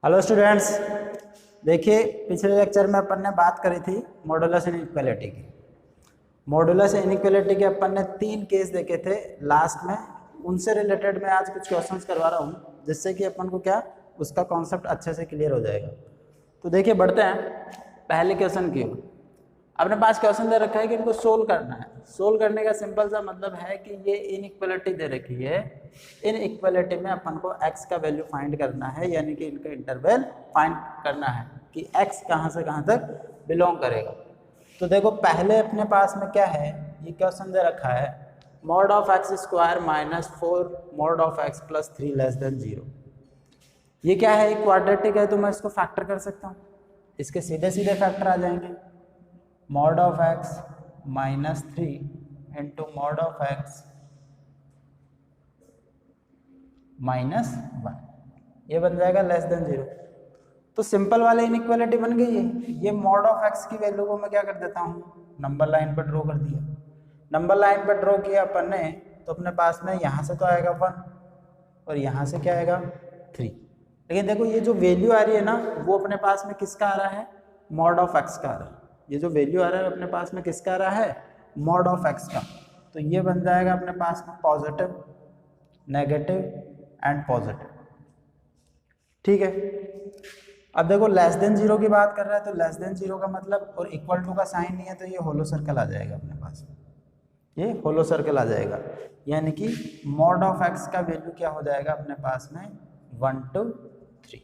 Hello students, देखिए पिछले lecture में अपन ने बात करी थी मॉडुलस इनइक्वालिटी की। मॉडुलस इनइक्वालिटी के अपन ने 3 केस देखे थे लास्ट में। उनसे रिलेटेड मैं आज कुछ क्वेश्चंस करवा रहा हूँ जिससे कि अपन को क्या उसका कॉन्सेप्ट अच्छे से क्लियर हो जाएगा। तो देखिए बढ़ते हैं पहले क्वेश्चन की ओर। अपने पास क्वेश्चन दे रखा है कि इनको सोल्व करना है। सोल्व करने का सिंपल सा मतलब है कि ये इनइक्वालिटी दे रखी है, इन इक्वालिटी में अपन को x का वैल्यू फाइंड करना है, यानी कि इनका इंटरवल फाइंड करना है कि x कहाँ से कहाँ तक बिलोंग करेगा। तो देखो पहले अपने पास में क्या है, ये क्वेश्चन दे रखा है mod of X square minus 4 mod of X plus 3 less then 0। ये क्या है, क्वाड्रेटिक है तो मैं इसको फैक्टर कर सकता हूँ, इसके सीधे सीधे फैक्टर आ जाएंगे। Mod of X minus 3 into mod of X minus 1, ये बन जाएगा लेस देन 0। तो सिंपल वाले इनइक्वालिटी बन गई है। ये मॉड ऑफ एक्स की वैल्यू को मैं क्या कर देता हूँ, नंबर लाइन पर ड्रॉ कर दिया। नंबर लाइन पर ड्रॉ किया अपन ने तो अपने पास में यहाँ से तो आएगा 1 और यहाँ से क्या आएगा 3। लेकिन देखो ये जो वैल्यू आ रही है ना, वो अपने पास में किसका आ रहा है, मॉड ऑफ एक्स का आ रहा है। ये जो वैल्यू आ रहा है अपने पास में किसका आ रहा है, मॉड ऑफ एक्स का। तो ये बन जाएगा अपने पास में पॉजिटिव, नेगेटिव एंड पॉजिटिव। ठीक है, अब देखो लेस देन 0 की बात कर रहा है तो लेस देन 0 का मतलब और इक्वल टू का साइन नहीं है तो ये होलो सर्कल आ जाएगा अपने पास, ये होलो सर्कल आ जाएगा। यानी कि मॉड ऑफ एक्स का वैल्यू क्या हो जाएगा अपने पास में 1 2 3।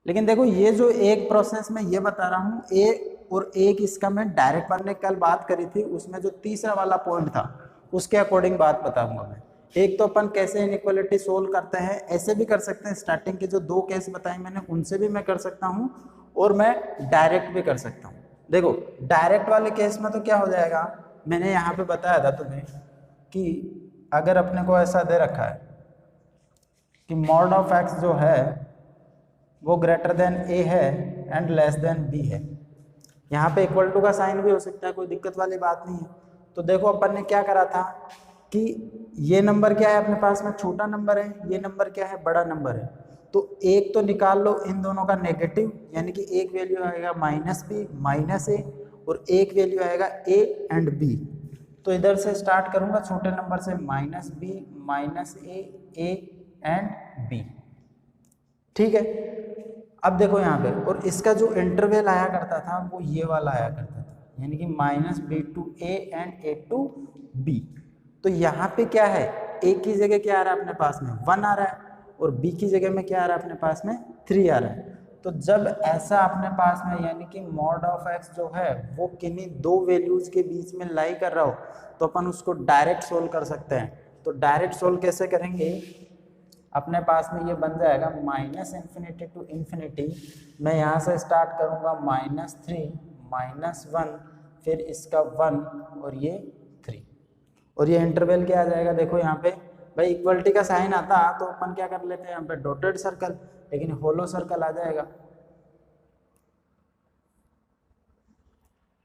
लेकिन देखो ये जो एक प्रोसेस में ये बता रहा हूँ, और एक इसका मैं डायरेक्ट बनने कल बात करी थी, उसमें जो तीसरा वाला पॉइंट था उसके अकॉर्डिंग बात बताऊंगा मैं। एक तो अपन कैसे इनइक्वालिटी सोल्व करते हैं, ऐसे भी कर सकते हैं, स्टार्टिंग के जो 2 केस बताए मैंने उनसे भी मैं कर सकता हूँ और मैं डायरेक्ट भी कर सकता हूँ। देखो डायरेक्ट वाले केस में तो क्या हो जाएगा, मैंने यहाँ पे बताया था तुम्हें कि अगर अपने को ऐसा दे रखा है कि मॉड ऑफ एक्स जो है वो ग्रेटर देन ए है एंड लेस देन बी है। यहाँ पे इक्वल टू का साइन भी हो सकता है, कोई दिक्कत वाली बात नहीं है। तो देखो अपन ने क्या करा था कि ये नंबर क्या है अपने पास में, छोटा नंबर है, ये नंबर क्या है, बड़ा नंबर है। तो एक तो निकाल लो इन दोनों का नेगेटिव, यानी कि एक वैल्यू आएगा माइनस बी माइनस ए और एक वैल्यू आएगा ए एंड बी। तो इधर से स्टार्ट करूंगा छोटे नंबर से, minus B minus A and B. ठीक है, अब देखो यहाँ पे, और इसका जो इंटरवल आया करता था वो ये वाला आया करता था, यानी कि minus B to A and A to B. तो यहाँ पे क्या है, ए की जगह क्या आ रहा है अपने पास में 1 आ रहा है और बी की जगह में क्या आ रहा है अपने पास में 3 आ रहा है। तो जब ऐसा अपने पास में यानी कि मॉड ऑफ एक्स जो है वो किन्हीं 2 वैल्यूज के बीच में लाई कर रहा हो तो अपन उसको डायरेक्ट सोल्व कर सकते हैं। तो डायरेक्ट सोल्व कैसे करेंगे, अपने पास में ये बन जाएगा माइनस इन्फिनिटी टू इन्फिनिटी। मैं यहाँ से स्टार्ट करूँगा -3 -1 फिर इसका 1 और ये 3 और ये इंटरवल क्या आ जाएगा। देखो यहाँ पे भाई इक्वलिटी का साइन आता तो अपन क्या कर लेते हैं यहाँ पे डॉटेड सर्कल, लेकिन होलो सर्कल आ जाएगा।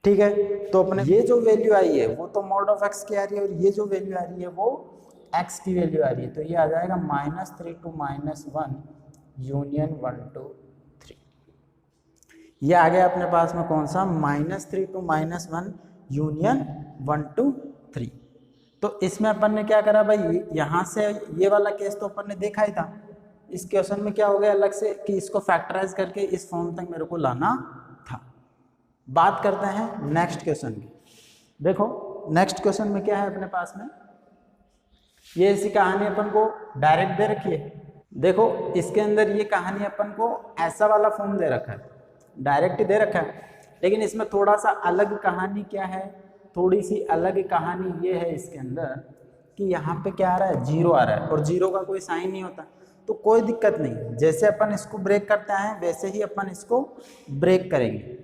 ठीक है, तो अपने ये जो वैल्यू आई है वो तो मॉड ऑफ एक्स की आ रही है और ये जो वैल्यू आ रही है वो x की वैल्यू आ रही है। तो ये आ जाएगा -3 to -1 यूनियन 1 to 3। ये आ गया अपने पास में कौन सा, -3 to -1 यूनियन 1 to 3। तो इसमें अपन ने क्या करा भाई, यहाँ से ये वाला केस तो अपन ने देखा ही था। इस क्वेश्चन में क्या हो गया अलग से कि इसको फैक्टराइज करके इस फॉर्म तक मेरे को लाना था। बात करते हैं नेक्स्ट क्वेश्चन की। देखो नेक्स्ट क्वेश्चन में क्या है अपने पास में, ये ऐसी कहानी अपन को डायरेक्ट दे रखी है। देखो इसके अंदर ये कहानी अपन को ऐसा वाला फॉर्म दे रखा है, डायरेक्ट ही दे रखा है, लेकिन इसमें थोड़ा सा अलग कहानी क्या है, थोड़ी सी अलग कहानी ये है इसके अंदर कि यहाँ पे क्या आ रहा है, 0 आ रहा है और 0 का कोई साइन नहीं होता। तो कोई दिक्कत नहीं, जैसे अपन इसको ब्रेक करते हैं वैसे ही अपन इसको ब्रेक करेंगे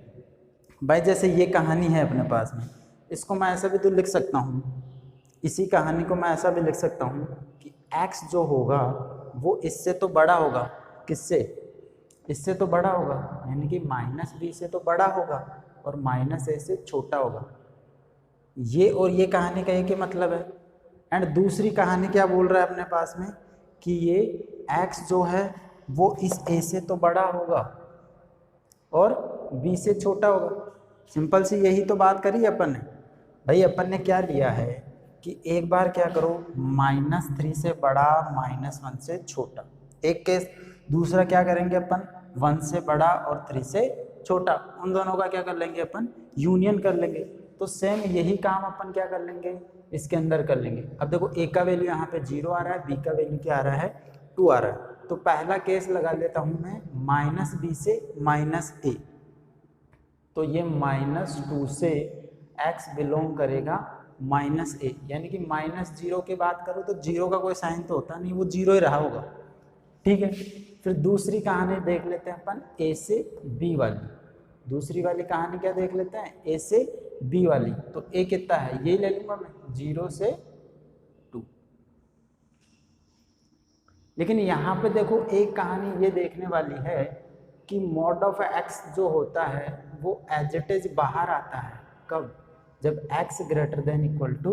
भाई। जैसे ये कहानी है अपने पास में, इसको मैं ऐसा भी तो लिख सकता हूँ, इसी कहानी को मैं ऐसा भी लिख सकता हूँ कि x जो होगा वो इससे तो बड़ा होगा, किससे, इससे तो बड़ा होगा, यानी कि -b से तो बड़ा होगा और -a से छोटा होगा। ये और ये कहानी का एक ही मतलब है। एंड दूसरी कहानी क्या बोल रहा है अपने पास में कि ये x जो है वो इस ए से तो बड़ा होगा और बी से छोटा होगा। सिंपल सी यही तो बात करी अपन ने। भाई अपन ने क्या लिया है कि एक बार क्या करो, -3 से बड़ा -1 से छोटा, एक केस। दूसरा क्या करेंगे अपन, 1 से बड़ा और 3 से छोटा, उन दोनों का क्या कर लेंगे अपन, यूनियन कर लेंगे। तो सेम यही काम अपन क्या कर लेंगे, इसके अंदर कर लेंगे। अब देखो ए का वैल्यू यहाँ पे 0 आ रहा है, बी का वैल्यू क्या आ रहा है, 2 आ रहा है। तो पहला केस लगा लेता हूँ मैं -b से -a। तो ये -2 से x बिलोंग करेगा -a, यानी कि -0 की बात करो तो 0 का कोई साइन तो होता नहीं, वो 0 ही रहा होगा। ठीक है, फिर दूसरी कहानी देख लेते हैं अपन a से b वाली। दूसरी वाली कहानी क्या देख लेते हैं, a से b वाली। तो a कितना है, यही ले लूंगा मैं, 0 से 2। लेकिन यहाँ पे देखो एक कहानी ये देखने वाली है कि मॉड ऑफ x जो होता है वो एज इट इज बाहर आता है। कब, जब x greater than equal to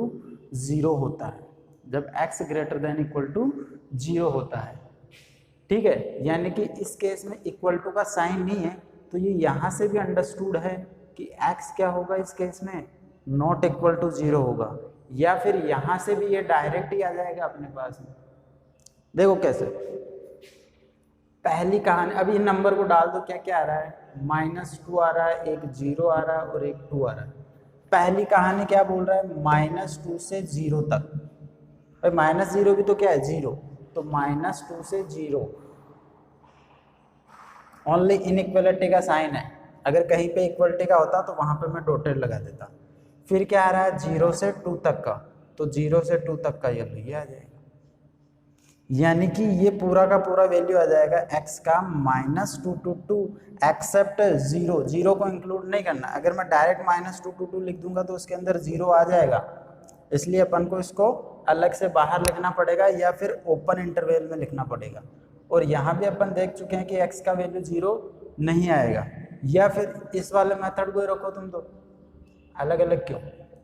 0 होता है, जब x greater than equal to 0 होता है। ठीक है, यानी कि इस केस में इक्वल टू का साइन नहीं है, तो ये यहाँ से भी अंडरस्टूड है कि x क्या होगा इस केस में, नॉट इक्वल टू 0 होगा। या फिर यहाँ से भी ये डायरेक्ट ही आ जाएगा अपने पास में। देखो कैसे, पहली कहानी, अब इन नंबर को डाल दो, क्या क्या आ रहा है, -2 आ रहा है, एक 0 आ रहा है और एक 2 आ रहा है। पहली कहानी क्या बोल रहा है, -2 से 0 तक। -0 भी तो क्या है, 0, तो -2 से 0 ओनली इनइक्वालिटी का साइन है। अगर कहीं पे इक्वलिटी का होता तो वहां पे मैं डॉटेड लगा देता। फिर क्या आ रहा है, 0 से 2 तक का, तो 0 से 2 तक का ये आ जाएगा। यानी कि ये पूरा का पूरा वैल्यू आ जाएगा x का -2 to 2 एक्सेप्ट 0, 0 को इंक्लूड नहीं करना। अगर मैं डायरेक्ट -2 to 2 लिख दूंगा तो उसके अंदर 0 आ जाएगा, इसलिए अपन को इसको अलग से बाहर लिखना पड़ेगा या फिर ओपन इंटरवल में लिखना पड़ेगा। और यहाँ भी अपन देख चुके हैं कि x का वैल्यू 0 नहीं आएगा। या फिर इस वाले मेथड को ही रखो तुम, तो अलग अलग क्यों,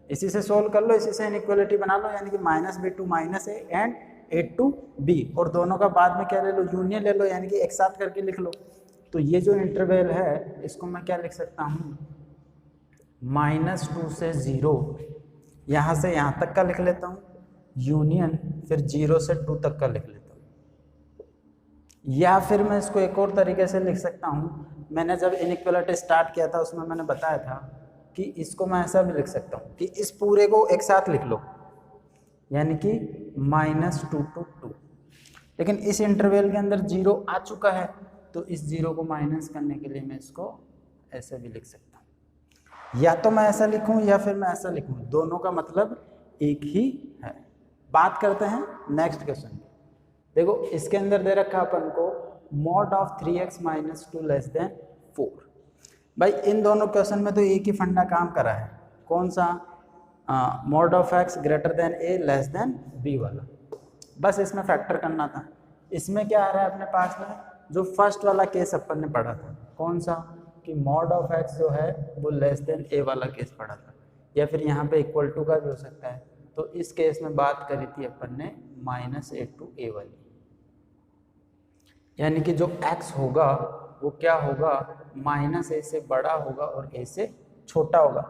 इसी से सोल्व कर लो, इसी से इनइक्वालिटी बना लो, यानी कि -b to -a and a to b, और दोनों का बाद में क्या ले लो, यूनियन ले लो, यानी कि एक साथ करके लिख लो। तो ये जो इंटरवल है इसको मैं क्या लिख सकता हूँ, -2 से 0, यहाँ से यहाँ तक का लिख लेता हूँ, यूनियन फिर 0 से 2 तक का लिख लेता हूँ। या फिर मैं इसको एक और तरीके से लिख सकता हूँ, मैंने जब इनइक्वालिटी स्टार्ट किया था उसमें मैंने बताया था कि इसको मैं ऐसा भी लिख सकता हूँ कि इस पूरे को एक साथ लिख लो, यानी कि -2 to 2। लेकिन इस इंटरवल के अंदर 0 आ चुका है, तो इस 0 को माइनस करने के लिए मैं इसको ऐसे भी लिख सकता हूँ। या तो मैं ऐसा लिखूँ या फिर मैं ऐसा लिखूँ, दोनों का मतलब एक ही है। बात करते हैं नेक्स्ट क्वेश्चन की। देखो इसके अंदर दे रखा अपन को mod of 3x - 2 less than 4। भाई इन दोनों क्वेश्चन में तो एक ही फंडा काम करा है, कौन सा, mod of x greater then a less than b वाला। बस इसमें फैक्टर करना था। इसमें क्या आ रहा है अपने पास में, जो फर्स्ट वाला केस अपन ने पढ़ा था, कौन सा, कि mod of x जो है वो लेस देन a वाला केस पढ़ा था, या फिर यहाँ पे इक्वल टू का भी हो सकता है। तो इस केस में बात करी थी अपन ने -a to a वाली, यानी कि जो x होगा वो क्या होगा, -a से बड़ा होगा और a से छोटा होगा।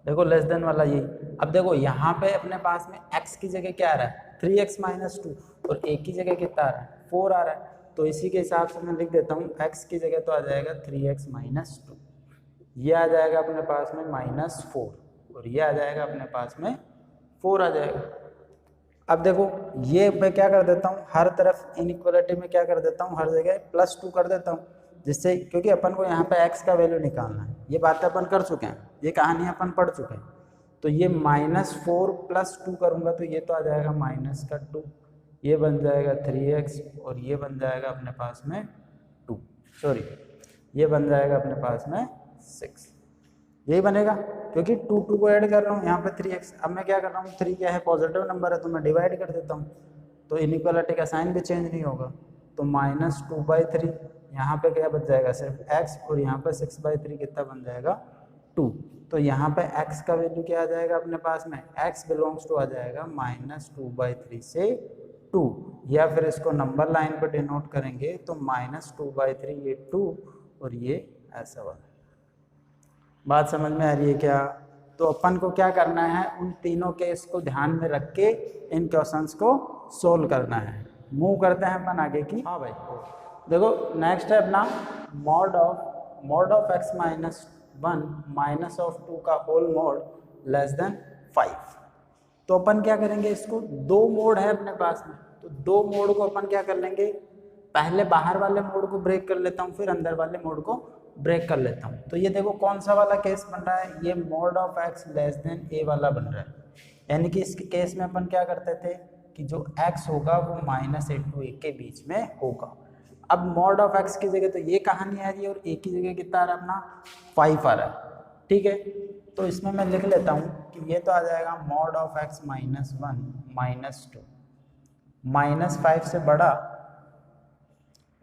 देखो लेस देन वाला यही। अब देखो यहाँ पे अपने पास में x की जगह क्या आ रहा है, 3x - 2, और a की जगह कितना आ रहा है, 4 आ रहा है। तो इसी के हिसाब से मैं लिख देता हूँ, x की जगह तो आ जाएगा 3x - 2, ये आ जाएगा अपने पास में -4, और ये आ जाएगा अपने पास में 4 आ जाएगा। अब देखो ये मैं क्या कर देता हूँ, हर तरफ इनइक्वालिटी में क्या कर देता हूँ, हर जगह +2 कर देता हूँ, जिससे, क्योंकि अपन को यहाँ पे x का वैल्यू निकालना है। ये बातें अपन कर चुके हैं, ये कहानी अपन पढ़ चुके हैं। तो ये -4 + 2 करूँगा तो ये तो आ जाएगा -2, ये बन जाएगा 3x, और ये बन जाएगा अपने पास में 2, सॉरी ये बन जाएगा अपने पास में 6, यही बनेगा, क्योंकि 2 को ऐड कर रहा हूँ यहाँ पे 3x। अब मैं क्या कर रहा हूँ, 3 क्या है, पॉजिटिव नंबर है, तो मैं डिवाइड कर देता हूँ, तो इनइक्वालिटी का साइन भी चेंज नहीं होगा। तो -2/3, यहाँ पे क्या बच जाएगा, सिर्फ x, और यहाँ पे 6/3 कितना बन जाएगा, 2। तो यहाँ पे x का वैल्यू क्या आ जाएगा अपने पास में, x बिलोंग्स टू आ जाएगा -2/3 से 2, या फिर इसको नंबर लाइन पर डिनोट करेंगे तो -2/3 ये 2 और ये ऐसा वाला। बात समझ में आ रही है क्या? तो अपन को क्या करना है, उन तीनों केस को ध्यान में रख के इन क्वेश्चंस को सोल्व करना है। मूव करते हैं अपन आगे की। हाँ भाई देखो नेक्स्ट है अपना mod of x minus 1 minus of 2 का होल मॉड लेस देन 5। तो अपन क्या करेंगे, इसको दो मोड है अपने पास में, तो दो मोड को अपन क्या कर लेंगे, पहले बाहर वाले मोड को ब्रेक कर लेता हूँ, फिर अंदर वाले मोड को ब्रेक कर लेता हूँ। तो ये देखो कौन सा वाला केस बन रहा है, ये mod of x less than a वाला बन रहा है। यानी कि इस केस में अपन क्या करते थे कि जो x होगा वो -a to a के बीच में होगा। अब मॉड ऑफ x की जगह तो ये कहानी आ रही है और a की जगह कितना आ रहा है अपना 5 आ रहा है। ठीक है, तो इसमें मैं लिख लेता हूँ कि ये तो आ जाएगा मॉड ऑफ x -1 -2 -5 से बड़ा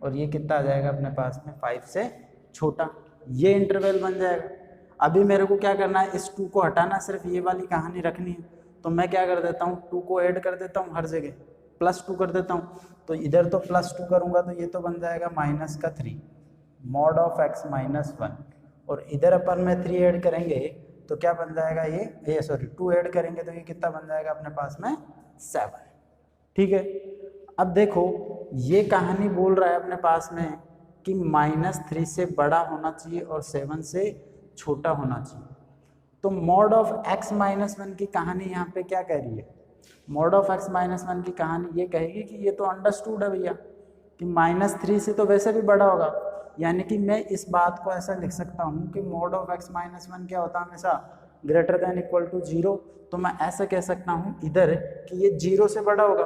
और ये कितना आ जाएगा अपने पास में 5 से छोटा, ये इंटरवल बन जाएगा। अभी मेरे को क्या करना है, इस 2 को हटाना, सिर्फ ये वाली कहानी रखनी है। तो मैं क्या कर देता हूँ, 2 को ऐड कर देता हूँ हर जगह, +2 कर देता हूँ। तो इधर तो +2 करूँगा तो ये तो बन जाएगा -3 मॉड ऑफ x -1, और इधर अपन में 3 ऐड करेंगे तो क्या बन जाएगा, ये सॉरी 2 ऐड करेंगे तो ये कितना बन जाएगा अपने पास में 7। ठीक है, अब देखो ये कहानी बोल रहा है अपने पास में कि -3 से बड़ा होना चाहिए और 7 से छोटा होना चाहिए। तो मॉड ऑफ x -1 की कहानी यहाँ पे क्या कह रही है, मॉड ऑफ x -1 की कहानी ये कहेगी कि ये तो अंडरस्टूड है भैया कि -3 से तो वैसे भी बड़ा होगा। यानी कि मैं इस बात को ऐसा लिख सकता हूँ कि मॉड ऑफ x -1 क्या होता है, हमेशा ग्रेटर देन इक्वल टू 0। तो मैं ऐसा कह सकता हूँ इधर कि ये 0 से बड़ा होगा।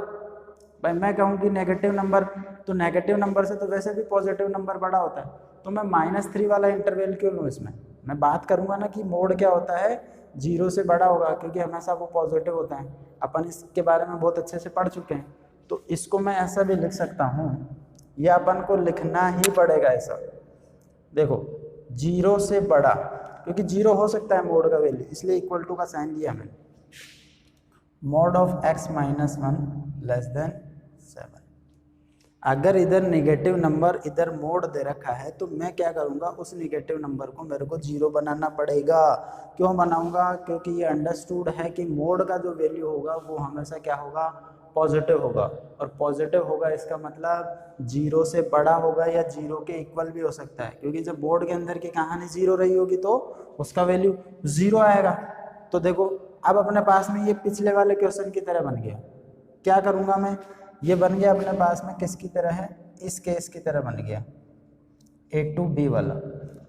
भाई मैं कहूँ कि नेगेटिव नंबर, तो नेगेटिव नंबर से तो वैसे भी पॉजिटिव नंबर बड़ा होता है, तो मैं -3 वाला इंटरवल क्यों लूँ इसमें। मैं बात करूँगा ना कि मोड क्या होता है, 0 से बड़ा होगा, क्योंकि हमेशा वो पॉजिटिव होता है। अपन इसके बारे में बहुत अच्छे से पढ़ चुके हैं। तो इसको मैं ऐसा भी लिख सकता हूँ, यह अपन को लिखना ही पड़ेगा ऐसा। देखो 0 से बड़ा, क्योंकि 0 हो सकता है मोड का वैल्यू, इसलिए इक्वल टू का साइन दिया मैंने। Mod of x -1 less than 7। अगर इधर नेगेटिव नंबर इधर मोड दे रखा है तो मैं क्या करूँगा, उस नेगेटिव नंबर को मेरे को 0 बनाना पड़ेगा। क्यों बनाऊँगा, क्योंकि ये अंडरस्टूड है कि मोड का जो वैल्यू होगा वो हमेशा क्या होगा, पॉजिटिव होगा। और पॉजिटिव होगा इसका मतलब 0 से बड़ा होगा या 0 के इक्वल भी हो सकता है, क्योंकि जब बोर्ड के अंदर की कहानी 0 रही होगी तो उसका वैल्यू 0 आएगा। तो देखो अब अपने पास में ये पिछले वाले क्वेश्चन की तरह बन गया। क्या करूँगा मैं, ये बन गया अपने पास में किसकी तरह है, इस केस की तरह बन गया a to b वाला।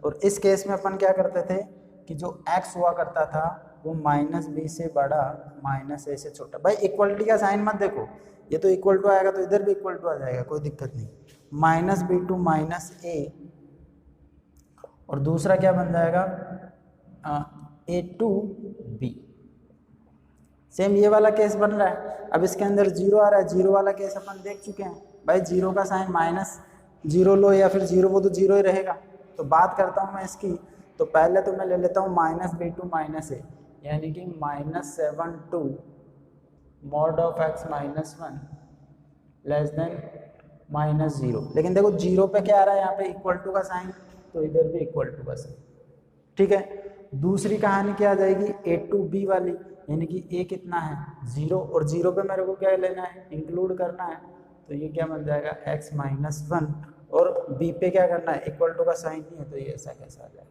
और इस केस में अपन क्या करते थे कि जो x हुआ करता था वो -b से बड़ा -a से छोटा। भाई इक्वलिटी का साइन मत देखो, ये तो इक्वल टू आएगा तो इधर भी इक्वल टू आ जाएगा, कोई दिक्कत नहीं। -b to -a, और दूसरा क्या बन जाएगा a to b। सेम ये वाला केस बन रहा है। अब इसके अंदर 0 आ रहा है, 0 वाला केस अपन देख चुके हैं। भाई 0 का साइन -0 लो या फिर 0, वो तो 0 ही रहेगा। तो बात करता हूँ मैं इसकी, तो पहले तो मैं ले लेता हूँ -b to -a, यानी कि -7 to mod of x -1 less than -0। लेकिन देखो 0 पे क्या आ रहा है यहाँ पे, इक्वल टू का साइन, तो इधर भी इक्वल टू का साइन। ठीक है, दूसरी कहानी क्या आ जाएगी, a to b वाली, यानी कि a कितना है 0, और 0 पे मेरे को क्या लेना है, इंक्लूड करना है। तो ये क्या बन जाएगा x -1, और b पे क्या करना है, इक्वल टू का साइन नहीं है, तो ये ऐसा कैसा आ जाएगा,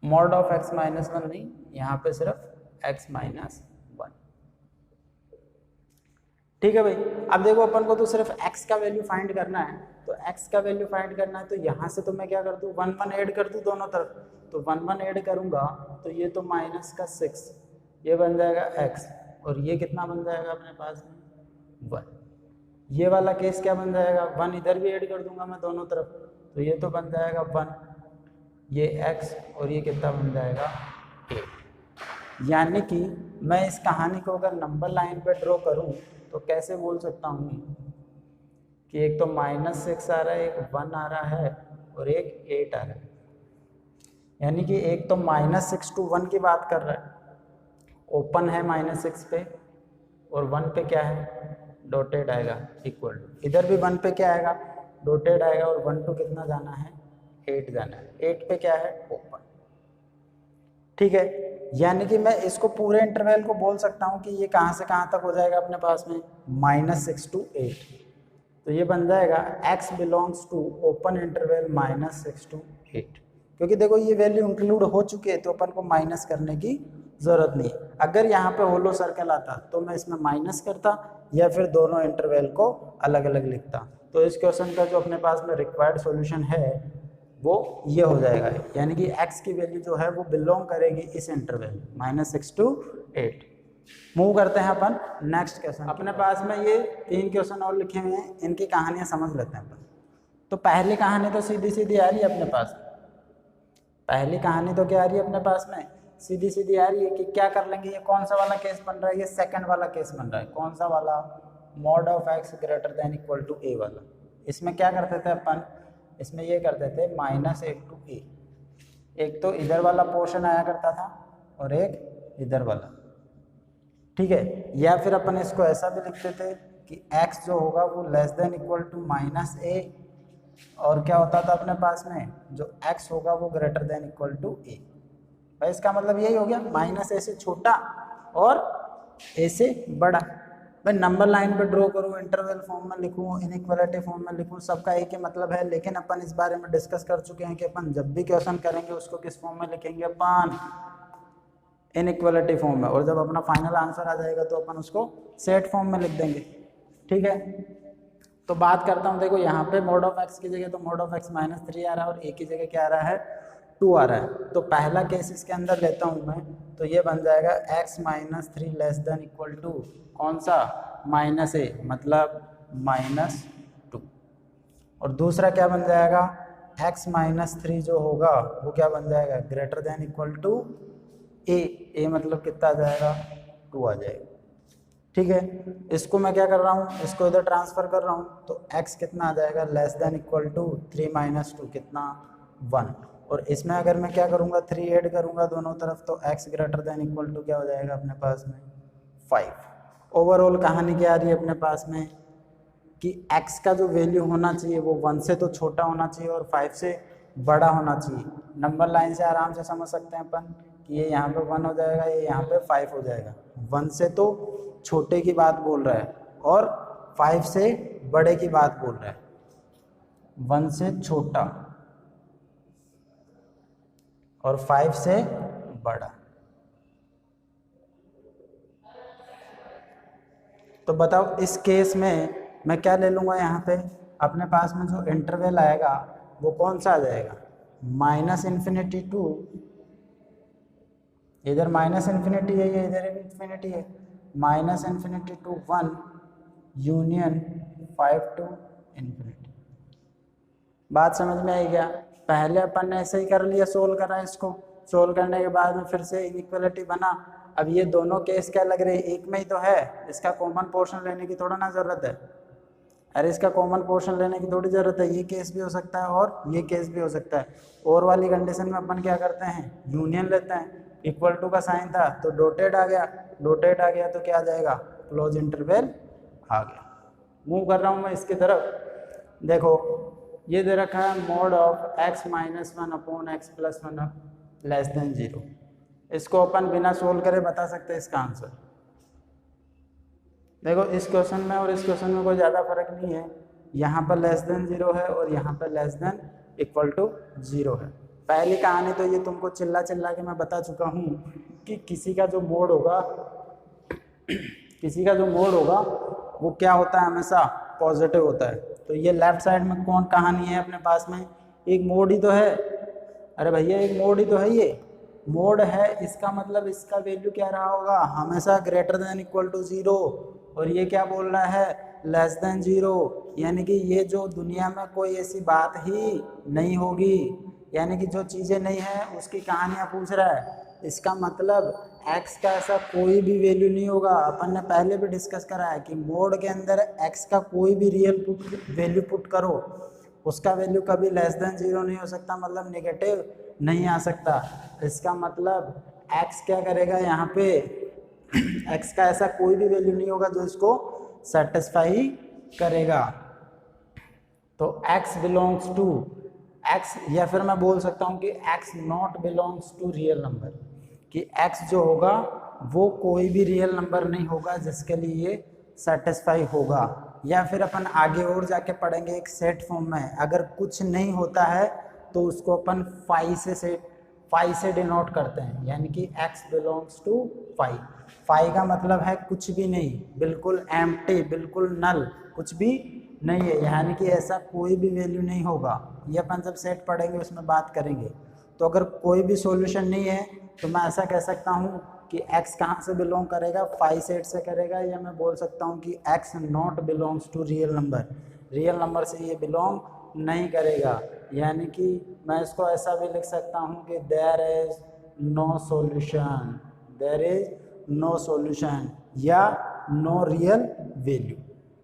मॉड ऑफ x -1 नहीं, यहाँ पे सिर्फ x -1। ठीक है भाई। अब देखो अपन को तो सिर्फ x का वैल्यू फाइंड करना है, तो x का वैल्यू फाइंड करना है, तो यहाँ से तो मैं क्या कर दूँ, 1 1 ऐड कर दूँ दोनों तरफ। तो 1 1 ऐड करूँगा तो ये तो -6, ये बन जाएगा x, और ये कितना बन जाएगा अपने पास में 1। ये वाला केस क्या बन जाएगा, 1 इधर भी ऐड कर दूंगा मैं दोनों तरफ, तो ये तो बन जाएगा 1, ये x, और ये कितना बन जाएगा 8। यानी कि मैं इस कहानी को अगर नंबर लाइन पे ड्रॉ करूँ तो कैसे बोल सकता हूँ कि एक तो -6 आ रहा है, एक 1 आ रहा है, और एक 8 आ रहा है। यानी कि एक तो -6 to 1 की बात कर रहा है, ओपन है -6 पे, और 1 पे क्या है, डॉटेड आएगा इक्वल टू, इधर भी 1 पे क्या आएगा, डॉटेड आएगा, और 1 टू कितना जाना है, 8 जाना है, 8 पे क्या है, ओपन। ठीक है, यानी कि मैं इसको पूरे इंटरवल को बोल सकता हूँ कि ये कहाँ से कहाँ तक हो जाएगा अपने पास में, -6 to 8। तो ये बन जाएगा x belongs to open interval -6 to 8, क्योंकि देखो ये वैल्यू इंक्लूड हो चुकी है तो अपन को माइनस करने की ज़रूरत नहीं है। अगर यहाँ पे होलो सर्कल आता तो मैं इसमें माइनस करता या फिर दोनों इंटरवल को अलग अलग लिखता। तो इस क्वेश्चन का जो अपने पास में रिक्वायर्ड सॉल्यूशन है वो ये हो जाएगा, यानी कि x की वैल्यू जो है वो बिलोंग करेगी इस इंटरवल -6 to 8। मूव करते हैं अपन नेक्स्ट क्वेश्चन। अपने पास में ये 3 क्वेश्चन और लिखे हुए हैं, इनकी कहानियां समझ लेते हैं अपन। तो पहली कहानी तो सीधी सीधी आ रही है अपने पास, पहली कहानी तो क्या आ रही है अपने पास में, सीधी सीधी आ रही है कि क्या कर लेंगे, ये कौन सा वाला केस बन रहा है, ये सेकंड वाला केस बन रहा है। कौन सा वाला, mod of x greater than equal to a वाला। इसमें क्या करते थे अपन, इसमें ये करते थे -1 to a, एक तो इधर वाला पोर्शन आया करता था और एक इधर वाला। ठीक है, या फिर अपन इसको ऐसा भी लिखते थे कि x जो होगा वो less than equal to -a, और क्या होता था अपने पास में, जो x होगा वो greater than equal to a। भाई इसका मतलब यही हो गया, -a से छोटा और a से बड़ा। भाई नंबर लाइन पे ड्रॉ करूँ, इंटरवल फॉर्म में लिखूँ, इनइक्वालिटी फॉर्म में लिखूँ, सबका एक ही मतलब है। लेकिन अपन इस बारे में डिस्कस कर चुके हैं कि अपन जब भी क्वेश्चन करेंगे उसको किस फॉर्म में लिखेंगे, अपन इनइक्वालिटी फॉर्म में, और जब अपना फाइनल आंसर आ जाएगा तो अपन उसको सेट फॉर्म में लिख देंगे। ठीक है, तो बात करता हूँ, देखो यहाँ पे मॉड ऑफ x की जगह तो मॉड ऑफ x -3 आ रहा है और a की जगह क्या आ रहा है, 2 आ रहा है। तो पहला केस इसके अंदर लेता हूँ मैं, तो ये बन जाएगा x -3 less than equal to कौन सा, -a, मतलब -2। और दूसरा क्या बन जाएगा, x -3 जो होगा वो क्या बन जाएगा, greater than equal to a मतलब कितना आ जाएगा, 2 आ जाएगा। ठीक है, इसको मैं क्या कर रहा हूँ, इसको इधर ट्रांसफर कर रहा हूँ, तो x कितना आ जाएगा, लेस देन इक्वल टू 3 - 2 कितना, 1। और इसमें अगर मैं क्या करूँगा, 3 ऐड करूँगा दोनों तरफ, तो x greater than equal to क्या हो जाएगा अपने पास में, 5। ओवरऑल कहानी क्या आ रही है अपने पास में कि x का जो वैल्यू होना चाहिए वो 1 से तो छोटा होना चाहिए और 5 से बड़ा होना चाहिए। नंबर लाइन से आराम से समझ सकते हैं अपन कि ये यहाँ पे 1 हो जाएगा, ये यहाँ पे 5 हो जाएगा। 1 से तो छोटे की बात बोल रहा है और 5 से बड़े की बात बोल रहा है। 1 से छोटा और 5 से बड़ा। तो बताओ इस केस में मैं क्या ले लूँगा, यहाँ पे अपने पास में जो इंटरवल आएगा वो कौन सा आ जाएगा, -∞ टू, इधर -∞ है, ये इधर इन्फिनिटी है, -∞ to 1 यूनियन 5 to ∞। बात समझ में आई क्या? पहले अपन ने ऐसे ही कर लिया, सोल्व करा, इसको सोल्व करने के बाद में फिर से इनइक्वालिटी बना। अब ये दोनों केस क्या लग रहे हैं, एक में ही तो है, इसका कॉमन पोर्शन लेने की थोड़ा ना ज़रूरत है। अरे इसका कॉमन पोर्शन लेने की थोड़ी ज़रूरत है, ये केस भी हो सकता है और ये केस भी हो सकता है। और वाली कंडीशन में अपन क्या करते हैं, यूनियन लेते हैं। इक्वल टू का साइन था तो डॉटेड आ गया, डॉटेड आ गया तो क्या आ जाएगा, क्लोज इंटरवल आ गया। मूव कर रहा हूँ मैं इसकी तरफ। देखो ये दे रखा है mod of x - 1 upon x + 1 less than 0। इसको अपन बिना सोल्व करे बता सकते हैं इसका आंसर। देखो इस क्वेश्चन में और इस क्वेश्चन में कोई ज़्यादा फर्क नहीं है, यहाँ पर लेस देन 0 है और यहाँ पर लेस देन इक्वल टू 0 है। पहली कहानी तो ये तुमको चिल्ला चिल्ला के मैं बता चुका हूँ कि किसी का जो मोड होगा किसी का जो मोड होगा वो क्या होता है, हमेशा पॉजिटिव होता है। तो ये लेफ्ट साइड में कौन कहानी है अपने पास में, एक मोड ही तो है। अरे भैया एक मोड ही तो है, ये मोड है, इसका मतलब इसका वैल्यू क्या रहा होगा, हमेशा ग्रेटर देन इक्वल टू 0। और ये क्या बोल रहा है, लेस देन 0, यानी कि ये जो दुनिया में कोई ऐसी बात ही नहीं होगी, यानी कि जो चीज़ें नहीं है उसकी कहानियाँ पूछ रहा है। इसका मतलब x का ऐसा कोई भी वैल्यू नहीं होगा। अपन ने पहले भी डिस्कस करा है कि मोड के अंदर x का कोई भी रियल वैल्यू पुट करो, उसका वैल्यू कभी लेस देन 0 नहीं हो सकता, मतलब नेगेटिव नहीं आ सकता। इसका मतलब x क्या करेगा, यहाँ पे x का ऐसा कोई भी वैल्यू नहीं होगा जो इसको सेटिस्फाई करेगा। तो x बिलोंग्स टू x, या फिर मैं बोल सकता हूँ कि x not belongs to real number, कि x जो होगा वो कोई भी रियल नंबर नहीं होगा जिसके लिए ये सेटिस्फाई होगा। या फिर अपन आगे और जाके पढ़ेंगे एक सेट फॉर्म में, अगर कुछ नहीं होता है तो उसको अपन फाई से डिनोट करते हैं, यानी कि x belongs to phi. Phi का मतलब है कुछ भी नहीं, बिल्कुल एम्प्टी, बिल्कुल नल, कुछ भी नहीं है, यानी कि ऐसा कोई भी वैल्यू नहीं होगा। ये अपन जब सेट पढ़ेंगे उसमें बात करेंगे। तो अगर कोई भी सॉल्यूशन नहीं है तो मैं ऐसा कह सकता हूँ कि x कहाँ से बिलोंग करेगा, फाई सेट से करेगा, या मैं बोल सकता हूँ कि x not belongs to real number, real number से ये बिलोंग नहीं करेगा। यानी कि मैं इसको ऐसा भी लिख सकता हूँ कि there is no solution, there is no solution, या नो रियल वैल्यू।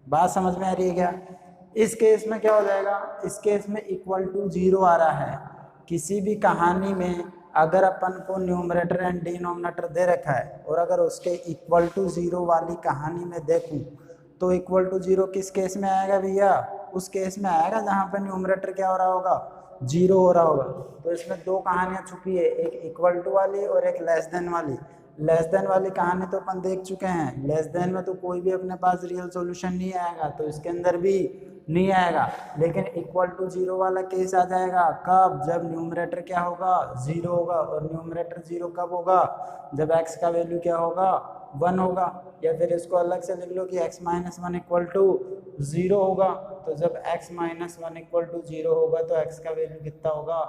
बात समझ में आ रही है क्या? इस केस में क्या हो जाएगा, इस केस में इक्वल टू 0 आ रहा है। किसी भी कहानी में अगर अपन को न्यूमरेटर एंड डिनोमिनेटर दे रखा है और अगर उसके इक्वल टू 0 वाली कहानी में देखूं तो इक्वल टू 0 किस केस में आएगा भैया? उस केस में आएगा जहां पर न्यूमरेटर क्या हो रहा होगा, 0 हो रहा होगा। तो इसमें दो कहानियां छुपी है, एक इक्वल टू वाली और एक लेस देन वाली। लेस देन वाली कहानी तो अपन देख चुके हैं, लेस देन में तो कोई भी अपने पास रियल सॉल्यूशन नहीं आएगा, तो इसके अंदर भी नहीं आएगा। लेकिन इक्वल टू 0 वाला केस आ जाएगा कब? जब न्यूमरेटर क्या होगा, 0 होगा। और न्यूमरेटर 0 कब होगा? जब x का वैल्यू क्या होगा, 1 होगा। या फिर इसको अलग से लिख लो कि x माइनस 1 इक्वल टू 0 होगा। तो जब x माइनस 1 इक्वल टू 0 होगा तो x का वैल्यू कितना होगा,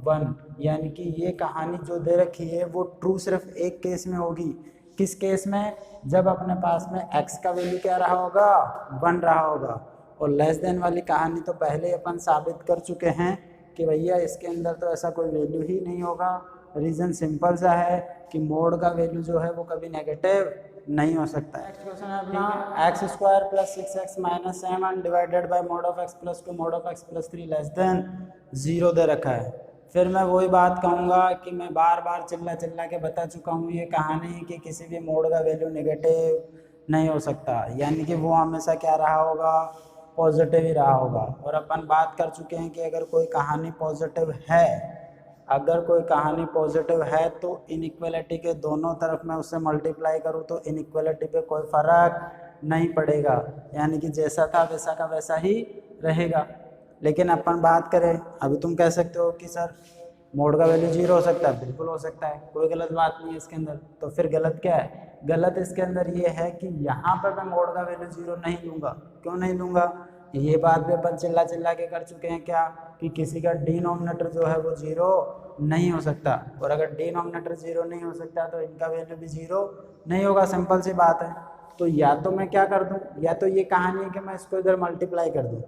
1। यानी कि ये कहानी जो दे रखी है वो ट्रू सिर्फ एक केस में होगी। किस केस में? जब अपने पास में x का वैल्यू क्या रहा होगा, 1 रहा होगा। और लेस देन वाली कहानी तो पहले अपन साबित कर चुके हैं कि भैया इसके अंदर तो ऐसा कोई वैल्यू ही नहीं होगा। रीज़न सिंपल सा है कि मोड का वैल्यू जो है वो कभी नेगेटिव नहीं हो सकता है। नेक्स्ट क्वेश्चन है अपना, X square plus 6x minus 7 divided by mode of x plus 2 mode of x plus 3 less then 0 दे रखा है। फिर मैं वही बात कहूँगा कि मैं बार बार चिल्ला के बता चुका हूँ ये कहानी कि किसी भी मोड का वैल्यू नेगेटिव नहीं हो सकता, यानी कि वो हमेशा क्या रहा होगा, पॉजिटिव ही रहा होगा। और अपन बात कर चुके हैं कि अगर कोई कहानी पॉजिटिव है, अगर कोई कहानी पॉजिटिव है तो इनइक्वालिटी के दोनों तरफ मैं उससे मल्टीप्लाई करूँ तो इनइक्वालिटी पे कोई फ़र्क नहीं पड़ेगा, यानी कि जैसा था वैसा का वैसा ही रहेगा। लेकिन अपन बात करें, अभी तुम कह सकते हो कि सर मोड का वैल्यू 0 हो सकता है, बिल्कुल हो सकता है, कोई गलत बात नहीं है इसके अंदर। तो फिर गलत क्या है? गलत इसके अंदर ये है कि यहाँ पर मैं मोड का वैल्यू 0 नहीं लूँगा। क्यों नहीं लूँगा? ये बात भी अपन चिल्ला के कर चुके हैं क्या, कि किसी का डिनोमिनेटर जो है वो 0 नहीं हो सकता। और अगर डिनोमिनेटर 0 नहीं हो सकता तो इनका वैल्यू भी 0 नहीं होगा, सिंपल सी बात है। तो या तो मैं क्या कर दूँ, या तो ये कहानी है कि मैं इसको इधर मल्टीप्लाई कर दूँ,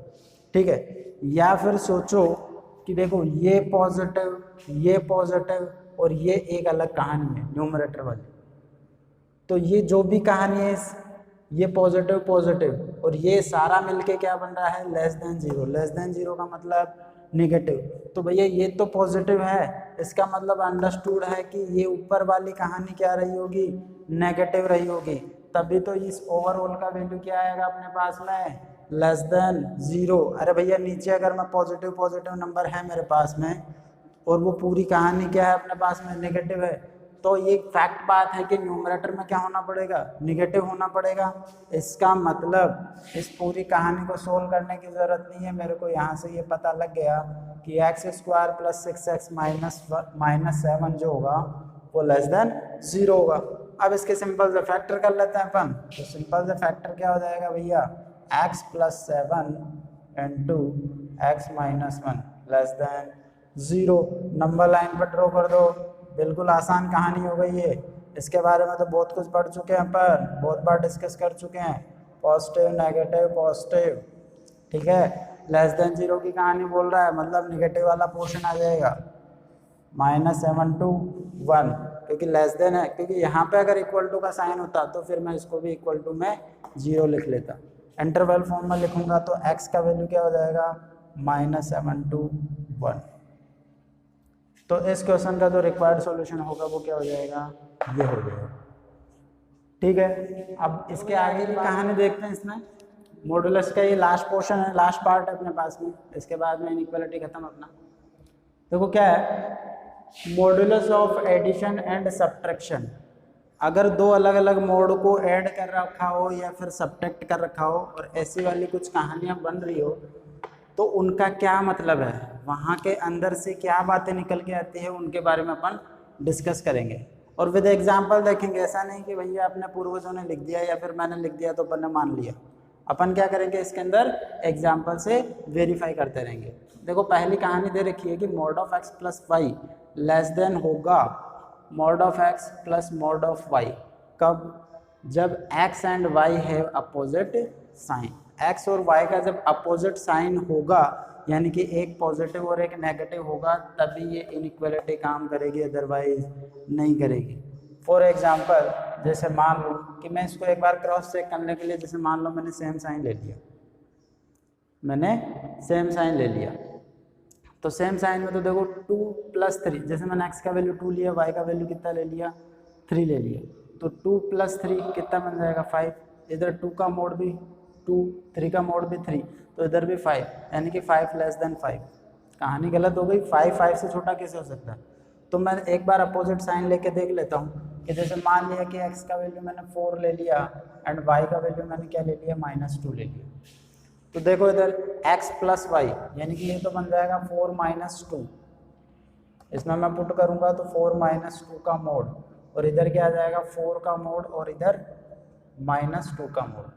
ठीक है, या फिर सोचो कि देखो ये पॉजिटिव और ये एक अलग कहानी है न्यूमरेटर वाली। तो ये जो भी कहानी है, ये पॉजिटिव और ये सारा मिलके क्या बन रहा है, लेस देन 0। लेस देन 0 का मतलब नेगेटिव। तो भैया ये तो पॉजिटिव है, इसका मतलब अंडरस्टूड है कि ये ऊपर वाली कहानी क्या रही होगी, नेगेटिव रही होगी। तभी तो इस ओवरऑल का वैल्यू क्या आएगा अपने पास में, लेस देन 0। अरे भैया नीचे अगर मैं पॉजिटिव नंबर है मेरे पास में और वो पूरी कहानी क्या है अपने पास में, नेगेटिव है, तो ये फैक्ट बात है कि न्यूमरेटर में क्या होना पड़ेगा, नेगेटिव होना पड़ेगा। इसका मतलब इस पूरी कहानी को सोल्व करने की ज़रूरत नहीं है, मेरे को यहाँ से ये पता लग गया कि x square plus 6x minus 7 जो होगा वो लेस देन 0 होगा। अब इसके सिंपल से फैक्टर कर लेते हैं अपन। तो सिंपल से फैक्टर क्या हो जाएगा भैया, x plus 7 into x minus 1 less than 0। Number line पर ड्रॉ कर दो। बिल्कुल आसान कहानी हो गई है। इसके बारे में तो बहुत कुछ पढ़ चुके हैं पर, बहुत बार डिस्कस कर चुके हैं, पॉजिटिव नेगेटिव पॉजिटिव, ठीक है। लेस देन 0 की कहानी बोल रहा है, मतलब नेगेटिव वाला पोर्शन आ जाएगा -7 to 1, क्योंकि लेस देन है, क्योंकि यहाँ पे अगर इक्वल टू का साइन होता तो फिर मैं इसको भी इक्वल टू में 0 लिख लेता। इंटरवल फॉर्म में लिखूंगा तो x का वैल्यू क्या हो जाएगा, -7 to 1। तो इस क्वेश्चन का जो रिक्वायर्ड सॉल्यूशन होगा वो क्या हो जाएगा, ये हो जाएगा। ठीक है, अब इसके आगे की कहानी देखते हैं। इसमें मॉडुलस का ये लास्ट पोर्शन है, लास्ट पार्ट है अपने पास में, इसके बाद में इनइक्वालिटी खत्म अपना। देखो क्या है, modulus of addition and subtraction. अगर दो अलग अलग मोड को ऐड कर रखा हो या फिर सब्ट्रैक्ट कर रखा हो और ऐसी वाली कुछ कहानियाँ बन रही हो, तो उनका क्या मतलब है, वहाँ के अंदर से क्या बातें निकल के आती है, उनके बारे में अपन डिस्कस करेंगे और विद एग्जाम्पल देखेंगे। ऐसा नहीं कि भैया अपने पूर्वजों ने लिख दिया या फिर मैंने लिख दिया तो अपन ने मान लिया। अपन क्या करेंगे, इसके अंदर एग्जाम्पल से वेरीफाई करते रहेंगे। देखो पहली कहानी दे रखी है कि mod of X plus Y less than होगा mod of X plus mod of Y. कब? जब एक्स एंड वाई है अपोजिट साइन। एक्स और वाई का जब अपोजिट साइन होगा, यानी कि एक पॉजिटिव और एक नेगेटिव होगा, तभी ये इनइक्वालिटी काम करेगी, अदरवाइज नहीं करेगी। फॉर एग्जांपल, जैसे मान लो कि मैं इसको एक बार क्रॉस चेक करने के लिए, जैसे मान लो मैंने सेम साइन ले लिया, तो सेम साइन में तो देखो 2 + 3, जैसे मैंने x का वैल्यू 2 लिया, y का वैल्यू कितना ले लिया, 3 ले लिया, तो 2 + 3 कितना बन जाएगा, 5। इधर 2 का मोड भी 2, 3 का मोड भी 3, तो इधर भी 5, यानी कि 5 < 5। कहानी गलत हो गई, 5 से छोटा कैसे हो सकता है। तो मैं एक बार अपोजिट साइन लेके देख लेता हूँ कि जैसे मान लिया कि x का वैल्यू मैंने 4 ले लिया एंड y का वैल्यू मैंने क्या ले लिया, -2 ले लिया। तो देखो इधर x + y, यानी कि ये तो बन जाएगा 4 - 2। इसमें मैं पुट करूंगा तो 4 - 2 का मोड, और इधर क्या आ जाएगा, 4 का मोड और इधर -2 का मोड।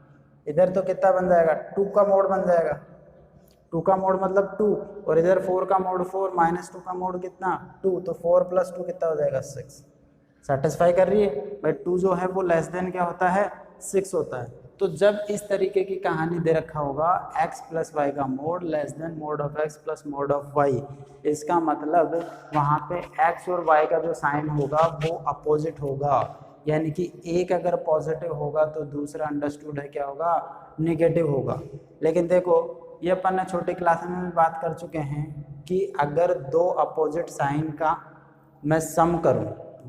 इधर तो कितना बन जाएगा, 2 का मोड बन जाएगा। 2 का मोड मतलब 2, और इधर 4 का मोड 4, -2 का मोड कितना 2, तो 4 + 2 कितना हो जाएगा, 6। सेटिस्फाई कर रही है भाई। 2 जो है वो लेस देन क्या होता है, 6 होता है। तो जब इस तरीके की कहानी दे रखा होगा x + y का mode less than mod of x plus mod of y, इसका मतलब वहाँ पे x और y का जो साइन होगा वो अपोजिट होगा, यानी कि एक अगर पॉजिटिव होगा तो दूसरा अंडरस्टूड है क्या होगा, नेगेटिव होगा। लेकिन देखो ये अपन ने छोटी क्लास में भी बात कर चुके हैं कि अगर दो अपोजिट साइन का मैं सम करूं,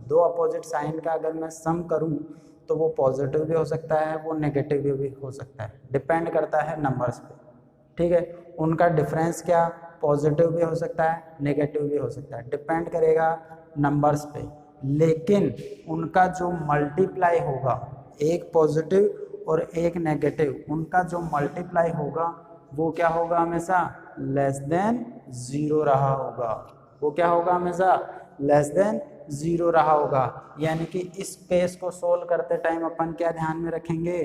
दो अपोजिट साइन का अगर मैं सम करूं तो वो पॉजिटिव भी हो सकता है, वो नेगेटिव भी हो सकता है, डिपेंड करता है नंबर्स पे। ठीक है, उनका डिफरेंस क्या, पॉजिटिव भी हो सकता है, नेगेटिव भी हो सकता है, डिपेंड करेगा नंबर्स पे। लेकिन उनका जो मल्टीप्लाई होगा, एक पॉजिटिव और एक नेगेटिव, उनका जो मल्टीप्लाई होगा वो क्या होगा, हमेशा लेस देन 0 रहा होगा। वो क्या होगा, हमेशा लेस देन 0 रहा होगा। यानी कि इस केस को सोल्व करते टाइम अपन क्या ध्यान में रखेंगे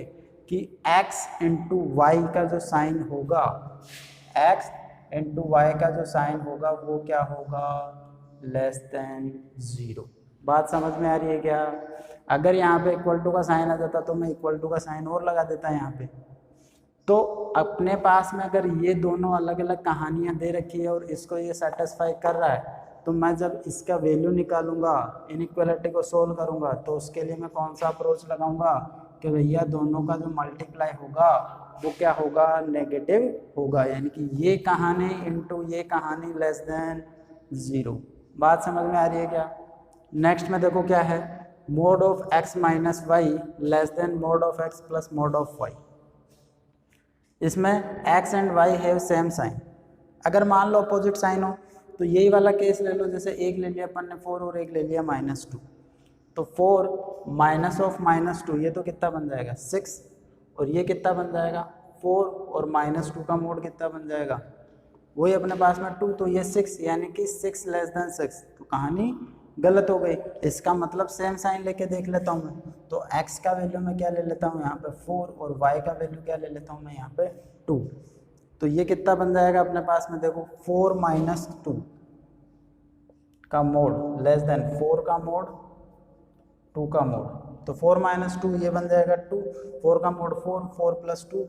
कि x × y का जो साइन होगा, x × y का जो साइन होगा वो क्या होगा, लेस देन 0। बात समझ में आ रही है क्या? अगर यहाँ पे इक्वल टू का साइन आ जाता तो मैं इक्वल टू का साइन और लगा देता यहाँ पे। तो अपने पास में अगर ये दोनों अलग अलग कहानियाँ दे रखी है और इसको ये सेटिस्फाई कर रहा है, तो मैं जब इसका वैल्यू निकालूंगा, इनइक्वालिटी को सोल्व करूंगा, तो उसके लिए मैं कौन सा अप्रोच लगाऊंगा कि भैया दोनों का जो मल्टीप्लाई होगा वो क्या होगा, नेगेटिव होगा। यानी कि ये कहानी इनटू ये कहानी लेस देन 0। बात समझ में आ रही है क्या? नेक्स्ट में देखो क्या है, mod of x - y less than mod of x plus mod of y। इसमें x and y have same sign. अगर मान लो अपोजिट साइन हो तो यही वाला केस ले लो, जैसे एक ले लिया अपन ने 4 और एक ले लिया -2, तो 4 - ये तो कितना बन जाएगा, 6, और ये कितना बन जाएगा, 4 और -2 का मोड कितना बन जाएगा, वही अपने पास में 2, तो ये 6, यानी कि 6 लेस देन 6। तो कहानी गलत हो गई। इसका मतलब सेम साइन लेके देख लेता हूँ मैं, तो x का वैल्यू मैं क्या ले लेता हूँ यहाँ पे 4, और y का वैल्यू क्या ले लेता हूँ मैं यहाँ पे 2। तो ये कितना बन जाएगा अपने पास में, देखो 4 - 2 का मोड लेस देन 4 का मोड 2 का मोड, तो 4 - 2 ये बन जाएगा 2, 4 का मोड 4, 4 + 2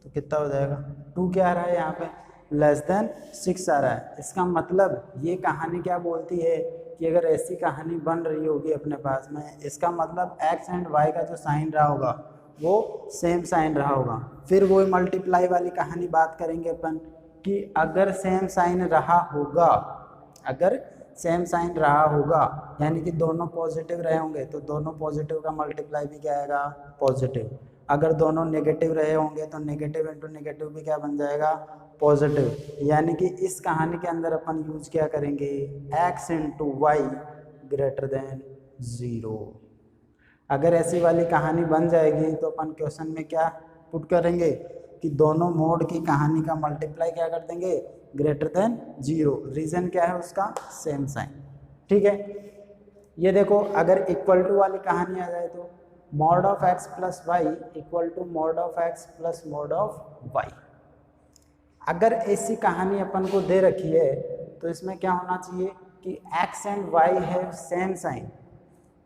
तो कितना हो जाएगा, 2 क्या आ रहा है यहाँ पे, लेस देन 6 आ रहा है। इसका मतलब ये कहानी क्या बोलती है कि अगर ऐसी कहानी बन रही होगी अपने पास में, इसका मतलब x एंड y का जो साइन रहा होगा वो सेम साइन रहा होगा। फिर वो मल्टीप्लाई वाली कहानी बात करेंगे अपन कि अगर सेम साइन रहा होगा, अगर सेम साइन रहा होगा, यानी कि दोनों पॉजिटिव रहे होंगे तो दोनों पॉजिटिव का मल्टीप्लाई भी क्या आएगा, पॉजिटिव। अगर दोनों नेगेटिव रहे होंगे तो नेगेटिव इंटू नेगेटिव भी क्या बन जाएगा, पॉजिटिव। यानी कि इस कहानी के अंदर अपन यूज क्या करेंगे, x into Y greater than 0। अगर ऐसी वाली कहानी बन जाएगी तो अपन क्वेश्चन में क्या पुट करेंगे कि दोनों मोड की कहानी का मल्टीप्लाई क्या कर देंगे, ग्रेटर देन 0। रीज़न क्या है उसका, सेम साइन। ठीक है, ये देखो अगर इक्वल टू वाली कहानी आ जाए तो mod of x plus Y equal to mod of x plus mod of Y. अगर ऐसी कहानी अपन को दे रखी है तो इसमें क्या होना चाहिए कि x and y have same sign,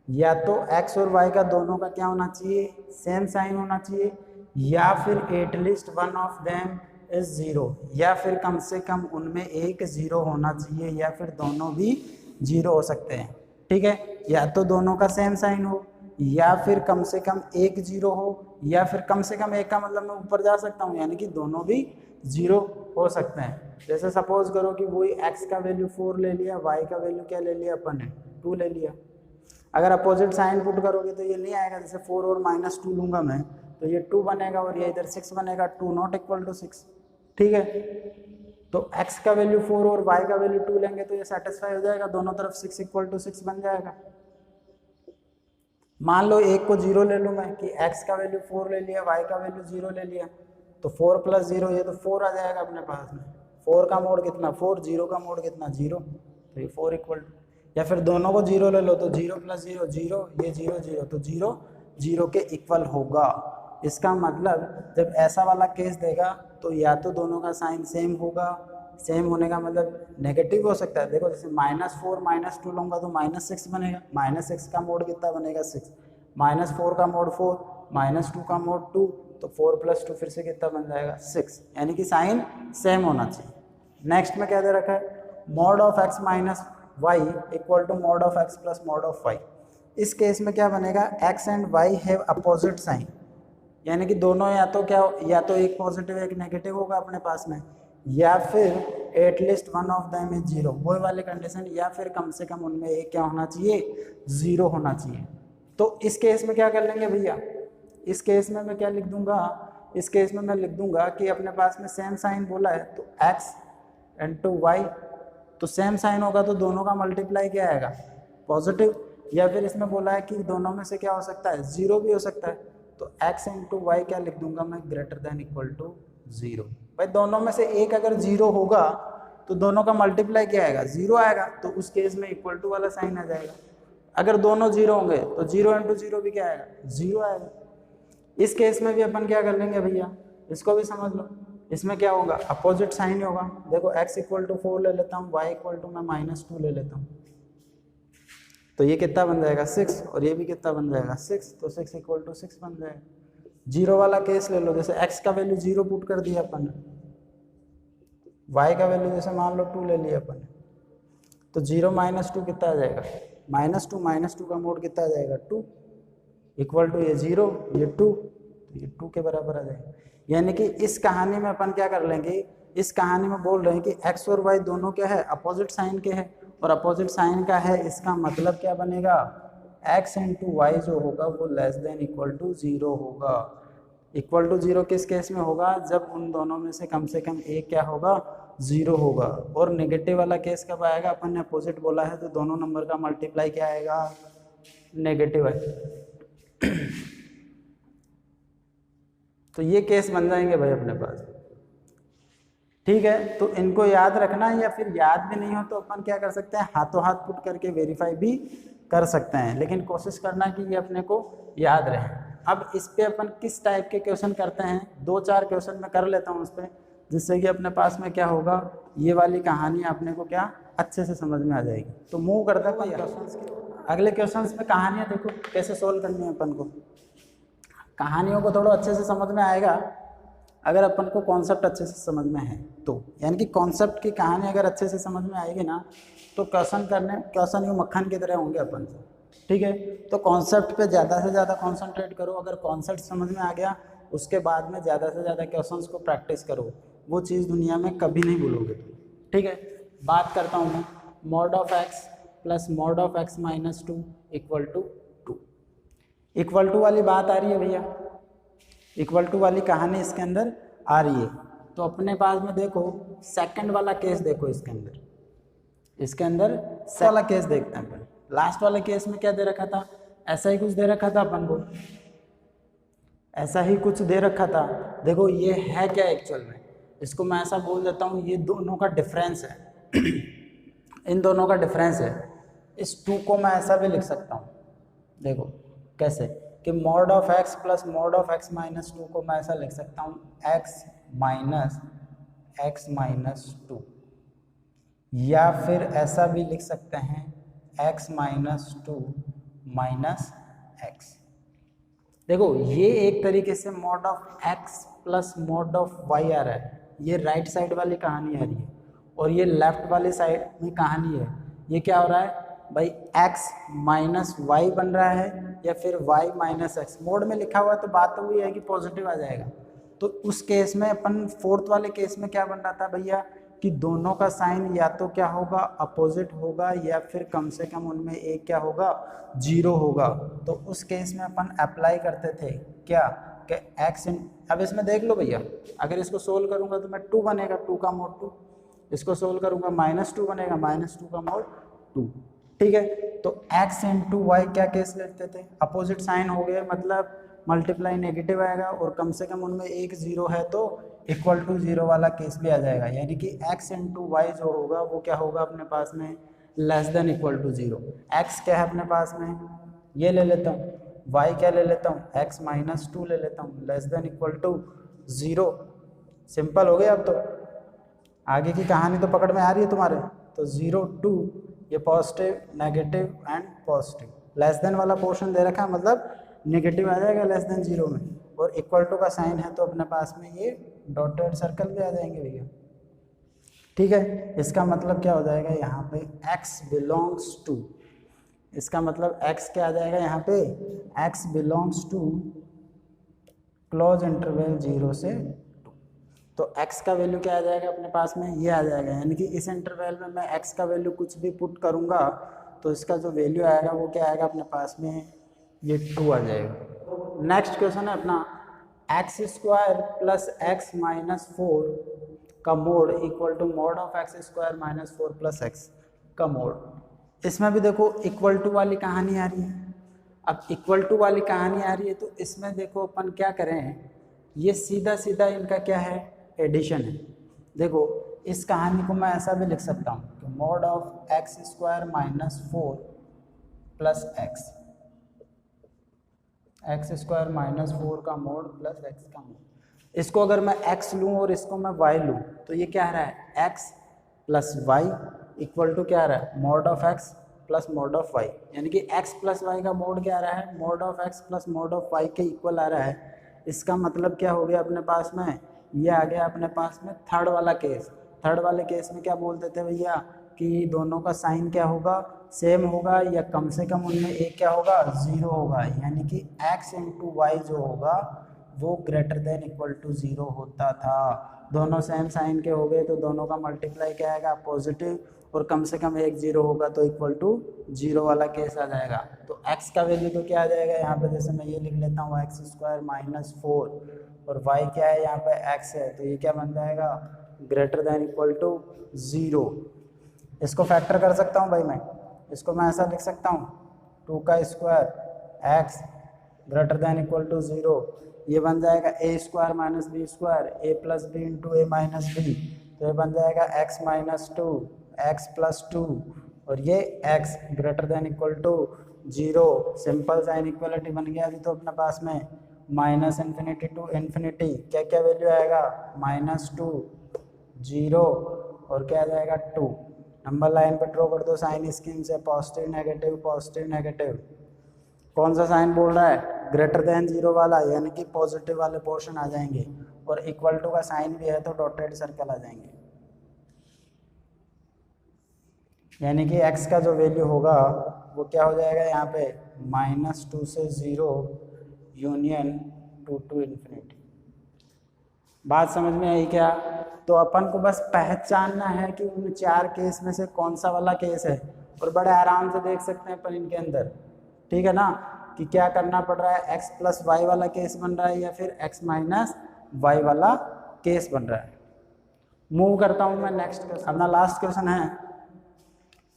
या तो x और y का दोनों का क्या होना चाहिए, सेम साइन होना चाहिए, या फिर at least one of them is 0, या फिर कम से कम उनमें एक 0 होना चाहिए, या फिर दोनों भी 0 हो सकते हैं। ठीक है, या तो दोनों का सेम साइन हो, या फिर कम से कम एक 0 हो, या फिर कम से कम एक का मतलब मैं ऊपर जा सकता हूँ, यानी कि दोनों भी 0 हो सकते हैं। जैसे सपोज करो कि वही x का वैल्यू 4 ले लिया, y का वैल्यू क्या ले लिया अपन ने, 2 ले लिया। अगर अपोजिट साइन पुट करोगे तो ये नहीं आएगा, जैसे 4 और -2 लूंगा मैं तो ये 2 बनेगा और ये इधर 6 बनेगा, 2 नॉट इक्वल टू 6। ठीक है, तो x का वैल्यू 4 और y का वैल्यू 2 लेंगे तो ये सेटिस्फाई हो जाएगा, दोनों तरफ 6 इक्वल टू 6 बन जाएगा। मान लो एक को 0 ले लूँ मैं कि x का वैल्यू 4 ले लिया, y का वैल्यू 0 ले लिया, तो 4 प्लस 0 ये तो 4 आ जाएगा अपने पास में। 4 का मोड कितना 4, 0 का मोड कितना 0, तो ये 4 इक्वल टू, या फिर दोनों को 0 ले लो तो 0 प्लस 0 0, ये 0 0, तो 0 0 के इक्वल होगा। इसका मतलब जब ऐसा वाला केस देगा तो या तो दोनों का साइन सेम होगा, सेम होने का मतलब नेगेटिव हो सकता है। देखो जैसे -4 -2 लूँगा तो -6 बनेगा, -6 का मोड कितना बनेगा 6, -4 का मोड 4, -2 का मोड 2, तो 4 + 2 फिर से कितना बन जाएगा 6, यानी कि साइन सेम होना चाहिए। नेक्स्ट में क्या दे रखा है, mod of x minus Y equal to mod of x plus mod of Y. इस केस में क्या बनेगा, x and y have opposite sign, यानी कि दोनों या तो क्या, या तो एक पॉजिटिव एक नेगेटिव होगा अपने पास में, या फिर at least one of them is 0, वो वाली कंडीशन, या फिर कम से कम उनमें एक क्या होना चाहिए, 0 होना चाहिए। तो इस केस में क्या कर लेंगे भैया, इस केस में मैं क्या लिख दूंगा, इस केस में मैं लिख दूंगा कि अपने पास में सेम साइन बोला है तो x इंटू वाई, तो सेम साइन होगा तो दोनों का मल्टीप्लाई क्या आएगा, पॉजिटिव, या फिर इसमें बोला है कि दोनों में से क्या हो सकता है, 0 भी हो सकता है, तो x इंटू वाई क्या लिख दूंगा मैं, ग्रेटर देन इक्वल टू 0। भाई दोनों में से एक अगर 0 होगा तो दोनों का मल्टीप्लाई क्या आएगा, 0 आएगा, तो उस केस में इक्वल टू वाला साइन आ जाएगा। अगर दोनों 0 होंगे तो 0 इंटू 0 भी क्या आएगा, 0 आएगा। इस केस में भी अपन क्या कर लेंगे भैया, इसको भी समझ लो, इसमें क्या होगा, अपोजिट साइन होगा। देखो x इक्वल टू 4 ले लेता हूँ, y इक्वल टू मैं -2 ले लेता हूँ, तो ये कितना बन जाएगा 6, और ये भी कितना बन जाएगा 6, तो 6 इक्वल टू 6 बन जाएगा। 0 वाला केस ले लो, जैसे x का वैल्यू 0 पुट कर दिया अपन, y का वैल्यू जैसे मान लो 2 ले लिया अपन, तो 0 -2 कितना आ जाएगा, -2 का मोड कितना आ जाएगा 2, इक्वल टू ये 0 ये 2, तो ये 2 के बराबर आ जाएगा। यानी कि इस कहानी में अपन क्या कर लेंगे, इस कहानी में बोल रहे हैं कि x और y दोनों क्या है, अपोजिट साइन के है, और अपोजिट साइन का है, इसका मतलब क्या बनेगा, x इंटू वाई जो होगा वो लेस देन इक्वल टू 0 होगा। इक्वल टू 0 किस केस में होगा, जब उन दोनों में से कम एक क्या होगा, 0 होगा। और नेगेटिव वाला केस कब आएगा, अपन ने अपोजिट बोला है तो दोनों नंबर का मल्टीप्लाई क्या आएगा, नेगेटिव है। तो ये केस बन जाएंगे भाई अपने पास। ठीक है, तो इनको याद रखना, या फिर याद भी नहीं हो तो अपन क्या कर सकते हैं, हाथों हाथ पुट करके वेरीफाई भी कर सकते हैं, लेकिन कोशिश करना कि ये अपने को याद रहे। अब इस पे अपन किस टाइप के क्वेश्चन करते हैं, 2-4 क्वेश्चन मैं कर लेता हूँ उस पर, जिससे कि अपने पास में क्या होगा, ये वाली कहानी अपने को क्या अच्छे से समझ में आ जाएगी। तो मूव करते हैं भैया अगले क्वेश्चन में। कहानियाँ देखो कैसे सोल्व करनी है अपन को, कहानियों को थोड़ा अच्छे से समझ में आएगा अगर अपन को कॉन्सेप्ट अच्छे से समझ में है तो, यानी कि कॉन्सेप्ट की कहानी अगर अच्छे से समझ में आएगी ना तो क्वेश्चन यूँ मक्खन की तरह होंगे अपन से। ठीक है, तो कॉन्सेप्ट पे ज़्यादा से ज़्यादा कॉन्सेंट्रेट करो। अगर कॉन्सेप्ट समझ में आ गया उसके बाद में ज़्यादा से ज़्यादा क्वेश्चंस को प्रैक्टिस करो, वो चीज़ दुनिया में कभी नहीं भूलोगे तुम। ठीक है, बात करता हूँ मैं mod of X plus mod of X minus 2 equal to 2। Equal to वाली बात आ रही है भैया, इक्वल टू वाली कहानी इसके अंदर आ रही है। तो अपने पास में देखो सेकंड वाला केस देखो, इसके अंदर वाला केस देखते हैं अपन। लास्ट वाले केस में क्या दे रखा था, ऐसा ही कुछ दे रखा था अपन को, ऐसा ही कुछ दे रखा था। देखो ये है क्या एक्चुअल में, इसको मैं ऐसा बोल देता हूँ, ये दोनों का डिफरेंस है इन दोनों का डिफरेंस है। इस 2 को मैं ऐसा भी लिख सकता हूँ, देखो कैसे, कि mod of X plus mod of X minus 2 को मैं ऐसा लिख सकता हूँ एक्स माइनस 2, या फिर ऐसा भी लिख सकते हैं x माइनस 2 माइनस एक्स। देखो ये एक तरीके से mod of x plus mod of y आ रहा है, ये राइट साइड वाली कहानी आ रही है, और ये लेफ्ट वाली साइड में कहानी है। ये क्या हो रहा है भाई, x माइनस वाई बन रहा है, या फिर y माइनस एक्स। मोड में लिखा हुआ है तो बात तो वही है कि पॉजिटिव आ जाएगा। तो उस केस में अपन फोर्थ वाले केस में क्या बन रहा था भैया, कि दोनों का साइन या तो क्या होगा, अपोजिट होगा, या फिर कम से कम उनमें एक क्या होगा, 0 होगा। तो उस केस में अपन अप्लाई करते थे क्या, कि x अब इसमें देख लो भैया, अगर इसको सोल्व करूंगा तो मैं 2 बनेगा, 2 का मोड 2, इसको सोल्व करूंगा -2 बनेगा, -2 का मोड 2। ठीक है, तो x इंटू वाई क्या केस लेते थे, अपोजिट साइन हो गया, मतलब मल्टीप्लाई नेगेटिव आएगा, और कम से कम उनमें एक 0 है तो इक्वल टू 0 वाला केस भी आ जाएगा। यानी कि x इंटू वाई जो होगा वो क्या होगा अपने पास में, less than equal to 0। x क्या है अपने पास में, ये ले लेता हूँ, y क्या ले लेता हूँ, x माइनस 2 ले लेता हूँ, less than equal to 0। Simple हो गया। अब तो आगे की कहानी तो पकड़ में आ रही है तुम्हारे। तो 0 2, ये positive negative and positive, less than वाला पोर्शन दे रखा है, मतलब नेगेटिव आ जाएगा लेस देन 0 में, और इक्वल टू का साइन है तो अपने पास में ये डॉटेड सर्कल भी आ जाएंगे भैया। ठीक है, इसका मतलब क्या हो जाएगा यहाँ पे, x बिलोंग्स टू, इसका मतलब x क्या आ जाएगा यहाँ पे, x belongs to close interval 0 से 2। तो x का वैल्यू क्या आ जाएगा अपने पास में, ये आ जाएगा। यानी कि इस इंटरवल में मैं x का वैल्यू कुछ भी पुट करूँगा तो इसका जो वैल्यू आएगा वो क्या आएगा अपने पास में, ये 2 आ जाएगा। नेक्स्ट क्वेश्चन है अपना, X square plus X minus 4 का mod equal to mod of X square minus 4 plus X का मोड। इसमें भी देखो इक्वल टू वाली कहानी आ रही है। अब इक्वल टू वाली कहानी आ रही है तो इसमें देखो अपन क्या करें, ये सीधा सीधा इनका क्या है, एडिशन है। देखो इस कहानी को मैं ऐसा भी लिख सकता हूँ कि mod of X square minus 4 plus x, x square minus 4 का मोड प्लस एक्स का मोड। इसको अगर मैं x लूँ और इसको मैं y लूँ तो ये क्या आ रहा है, x plus Y equal to क्या आ रहा है, mod of x plus mod of y। यानी कि x प्लस वाई का मोड क्या आ रहा है, mod of x plus mod of y के इक्वल आ रहा है। इसका मतलब क्या हो गया अपने पास में, ये आ गया अपने पास में थर्ड वाला केस। थर्ड वाले केस में क्या बोलते थे भैया, कि दोनों का साइन क्या होगा, सेम होगा, या कम से कम उनमें एक क्या होगा, 0 होगा। यानी कि x इंटू वाई जो होगा वो ग्रेटर देन इक्वल टू 0 होता था। दोनों सेम साइन के हो गए तो दोनों का मल्टीप्लाई क्या आएगा, पॉजिटिव, और कम से कम एक 0 होगा तो इक्वल टू 0 वाला केस आ जाएगा। तो x का वैल्यू तो क्या आ जाएगा यहाँ पे, जैसे मैं ये लिख लेता हूँ एक्स स्क्वायर माइनस 4, और y क्या है यहाँ पे x है, तो ये क्या बन जाएगा, ग्रेटर देन इक्वल टू 0। इसको फैक्टर कर सकता हूँ भाई मैं, इसको मैं ऐसा लिख सकता हूँ 2 का square x greater than equal to 0, ये बन जाएगा a square minus B square, a plus B into A minus B, तो ये बन जाएगा x माइनस 2 x प्लस 2, और ये x greater than equal to 0। Simple sign equality बन गया। अभी तो अपने पास में माइनस इन्फिनिटी टू इन्फिनिटी क्या क्या वैल्यू आएगा, -2 0 और क्या आ जाएगा 2। नंबर लाइन पर ड्रॉ कर दो साइन स्कीम से, पॉजिटिव नेगेटिव पॉजिटिव नेगेटिव। कौन सा साइन बोल रहा है, ग्रेटर देन 0 वाला, यानी कि पॉजिटिव वाले पोर्शन आ जाएंगे, और इक्वल टू का साइन भी है तो डॉटेड सर्कल आ जाएंगे। यानी कि x का जो वैल्यू होगा वो क्या हो जाएगा यहाँ पे, -2 से 0 यूनियन 2 टू इन्फिनिटी। बात समझ में आई क्या? तो अपन को बस पहचानना है कि उन 4 केस में से कौन सा वाला केस है, और बड़े आराम से देख सकते हैं अपन इनके अंदर, ठीक है ना, कि क्या करना पड़ रहा है, x प्लस वाई वाला केस बन रहा है या फिर x माइनस वाई वाला केस बन रहा है। मूव करता हूँ मैं नेक्स्ट क्वेश्चन। अपना लास्ट क्वेश्चन है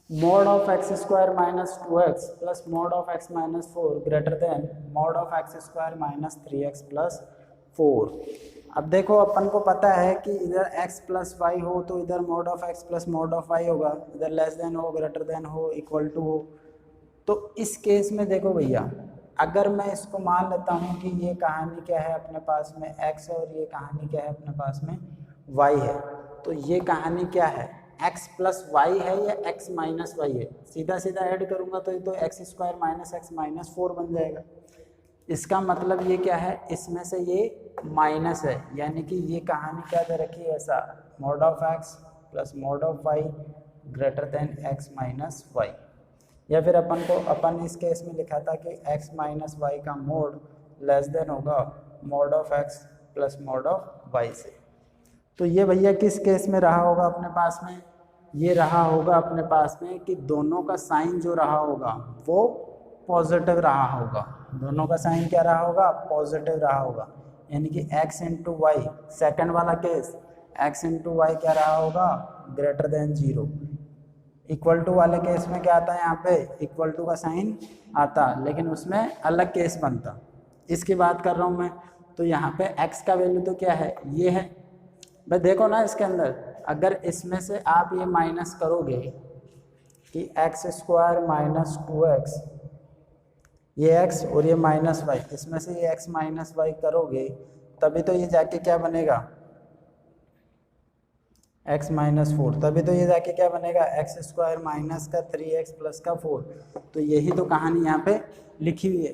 mod of X square minus 2x plus mod of x minus 4 greater than mod of X square minus 3x plus 4। अब देखो अपन को पता है कि इधर x प्लस वाई हो तो इधर mod of x plus mod of y होगा, इधर लेस देन हो, ग्रेटर देन हो, इक्वल टू हो। तो इस केस में देखो भैया, अगर मैं इसको मान लेता हूँ कि ये कहानी क्या है अपने पास में x है और ये कहानी क्या है अपने पास में y है, तो ये कहानी क्या है, x प्लस वाई है या x माइनस वाई है। सीधा सीधा ऐड करूँगा तो ये तो x square minus x minus 4 बन जाएगा। इसका मतलब ये क्या है, इसमें से ये माइनस है, यानी कि ये कहानी क्या दे रखी है ऐसा, mod of x plus mod of y greater than x minus Y. या फिर अपन इस केस में लिखा था कि x माइनस वाई का मोड लेस देन होगा mod of x plus mod of y से। तो ये भैया किस केस में रहा होगा अपने पास में, ये रहा होगा अपने पास में कि दोनों का साइन जो रहा होगा वो पॉजिटिव रहा होगा। दोनों का साइन क्या रहा होगा, पॉजिटिव रहा होगा, यानी कि x इंटू वाई, सेकेंड वाला केस x इंटू वाई क्या रहा होगा, ग्रेटर देन 0। इक्वल टू वाले केस में क्या आता है, यहाँ पे इक्वल टू का साइन आता, लेकिन उसमें अलग केस बनता, इसकी बात कर रहा हूँ मैं। तो यहाँ पे x का वैल्यू तो क्या है, ये है भाई। देखो ना इसके अंदर, अगर इसमें से आप ये माइनस करोगे कि एक्स स्क्वायर माइनस 2x, ये x और ये माइनस वाई, इसमें से ये x माइनस वाई करोगे तभी तो ये जाके क्या बनेगा, x माइनस 4, तभी तो ये जाके क्या बनेगा, एक्स स्क्वायर माइनस का 3x प्लस का 4। तो यही तो कहानी यहाँ पे लिखी हुई है।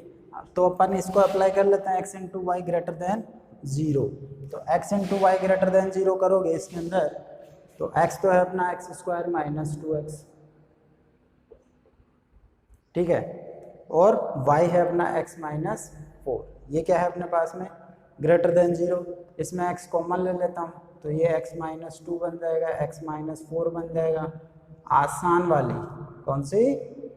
तो अपन इसको अप्लाई कर लेते हैं, x into Y greater than 0। तो x into Y greater than 0 करोगे इसके अंदर, तो x तो है अपना एक्स स्क्वायर माइनस 2x, ठीक है, और y है अपना x माइनस 4। ये क्या है अपने पास में, ग्रेटर देन 0। इसमें x कॉमन ले लेता हूँ तो ये x माइनस 2 बन जाएगा, x माइनस 4 बन जाएगा। आसान वाली, कौन सी,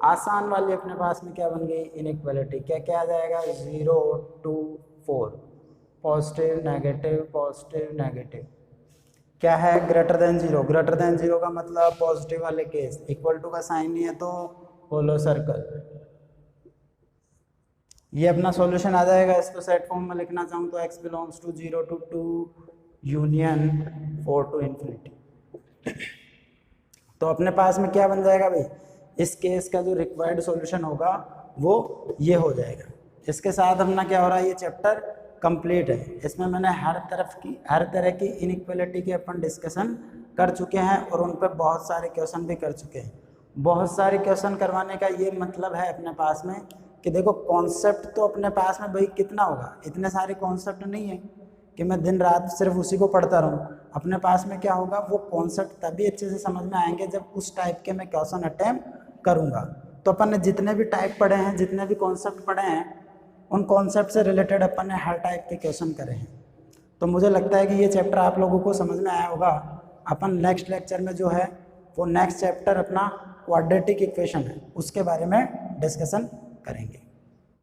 आसान वाली अपने पास में क्या बन गई, इनइक्वालिटी। क्या क्या आ जाएगा, 0 2 4, पॉजिटिव नेगेटिव। क्या है, ग्रेटर देन 0। ग्रेटर देन 0 का मतलब पॉजिटिव वाले केस, इक्वल टू का साइन नहीं है तो होलो सर्कल। ये अपना सॉल्यूशन आ जाएगा। इसको सेट फॉर्म में लिखना चाहूँ तो x belongs to 0 to 2 union 4 to infinity। तो अपने पास में क्या बन जाएगा भाई, इस केस का जो रिक्वायर्ड सॉल्यूशन होगा वो ये हो जाएगा। इसके साथ अपना क्या हो रहा है, ये चैप्टर कंप्लीट है। इसमें मैंने हर तरह की इनइक्वालिटी के अपन डिस्कशन कर चुके हैं और उन पर बहुत सारे क्वेश्चन भी कर चुके हैं। बहुत सारे क्वेश्चन करवाने का ये मतलब है अपने पास में कि देखो कॉन्सेप्ट तो अपने पास में भाई कितना होगा, इतने सारे कॉन्सेप्ट नहीं है कि मैं दिन रात सिर्फ उसी को पढ़ता रहूं। अपने पास में क्या होगा, वो कॉन्सेप्ट तभी अच्छे से समझ में आएंगे जब उस टाइप के मैं क्वेश्चन अटेम्प्ट करूंगा। तो अपन ने जितने भी टाइप पढ़े हैं, जितने भी कॉन्सेप्ट पढ़े हैं, उन कॉन्सेप्ट से रिलेटेड अपन ने हर टाइप के क्वेश्चन करे हैं। तो मुझे लगता है कि ये चैप्टर आप लोगों को समझ में आया होगा। अपन नेक्स्ट लेक्चर में जो है वो नेक्स्ट चैप्टर अपना क्वाड्रेटिक इक्वेशन है, उसके बारे में डिस्कशन करेंगे।